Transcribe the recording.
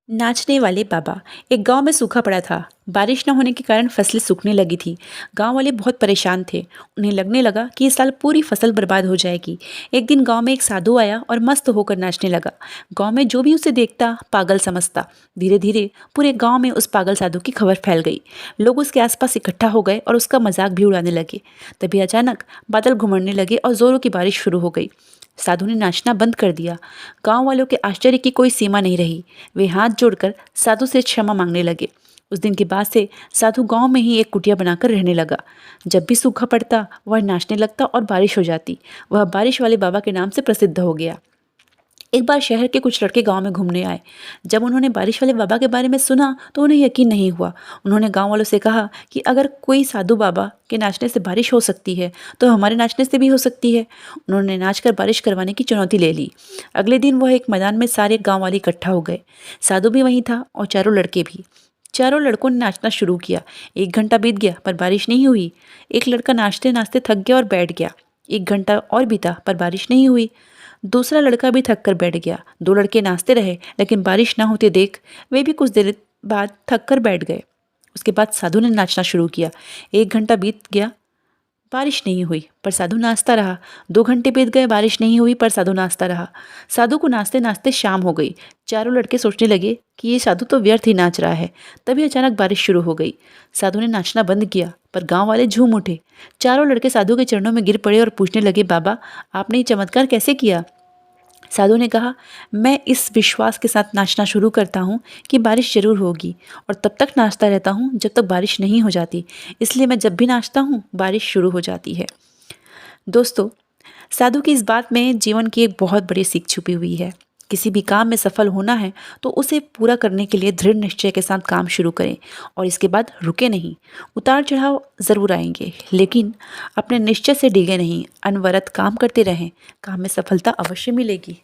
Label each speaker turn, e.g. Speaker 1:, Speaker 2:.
Speaker 1: नाचने वाले बाबा। एक गांव में सूखा पड़ा था। बारिश न होने के कारण फसलें सूखने लगी थी। गांव वाले बहुत परेशान थे। उन्हें लगने लगा कि इस साल पूरी फसल बर्बाद हो जाएगी। एक दिन गांव में एक साधु आया और मस्त होकर नाचने लगा। गांव में जो भी उसे देखता पागल समझता। धीरे धीरे पूरे गांव में उस पागल साधु की खबर फैल गई। लोग उसके आसपास इकट्ठा हो गए और उसका मजाक भी उड़ाने लगे। तभी अचानक बादल घुमड़ने लगे और जोरों की बारिश शुरू हो गई। साधु ने नाचना बंद कर दिया। गांव वालों के आश्चर्य की कोई सीमा नहीं रही। वे हाथ जोड़कर साधु से क्षमा मांगने लगे। उस दिन के बाद से साधु गांव में ही एक कुटिया बनाकर रहने लगा। जब भी सूखा पड़ता वह नाचने लगता और बारिश हो जाती। वह बारिश वाले बाबा के नाम से प्रसिद्ध हो गया। एक बार शहर के कुछ लड़के गांव में घूमने आए। जब उन्होंने बारिश वाले बाबा के बारे में सुना तो उन्हें यकीन नहीं हुआ। उन्होंने गांव वालों से कहा कि अगर कोई साधु बाबा के नाचने से बारिश हो सकती है तो हमारे नाचने से भी हो सकती है। उन्होंने नाचकर बारिश करवाने की चुनौती ले ली। अगले दिन वह एक मैदान में सारे गाँव वाले इकट्ठा हो गए। साधु भी वहीं था और चारों लड़के भी। चारों लड़कों ने नाचना शुरू किया। 1 घंटा बीत गया पर बारिश नहीं हुई। एक लड़का नाचते नाचते थक गया और बैठ गया। 1 घंटा और बीता पर बारिश नहीं हुई। दूसरा लड़का भी थक कर बैठ गया। 2 लड़के नाचते रहे लेकिन बारिश न होते देख वे भी कुछ देर बाद थक कर बैठ गए। उसके बाद साधु ने नाचना शुरू किया। 1 घंटा बीत गया, बारिश नहीं हुई पर साधु नाचता रहा। 2 घंटे बीत गए, बारिश नहीं हुई पर साधु नाचता रहा। साधु को नाचते नाचते शाम हो गई। चारों लड़के सोचने लगे कि ये साधु तो व्यर्थ ही नाच रहा है। तभी अचानक बारिश शुरू हो गई। साधु ने नाचना बंद किया पर गांव वाले झूम उठे। चारों लड़के साधु के चरणों में गिर पड़े और पूछने लगे, बाबा आपने ये चमत्कार कैसे किया? साधु ने कहा, मैं इस विश्वास के साथ नाचना शुरू करता हूँ कि बारिश जरूर होगी और तब तक नाचता रहता हूँ जब तक बारिश नहीं हो जाती। इसलिए मैं जब भी नाचता हूँ बारिश शुरू हो जाती है। दोस्तों, साधु की इस बात में जीवन की एक बहुत बड़ी सीख छुपी हुई है। किसी भी काम में सफल होना है तो उसे पूरा करने के लिए दृढ़ निश्चय के साथ काम शुरू करें और इसके बाद रुके नहीं। उतार चढ़ाव ज़रूर आएंगे लेकिन अपने निश्चय से डिगे नहीं। अनवरत काम करते रहें, काम में सफलता अवश्य मिलेगी।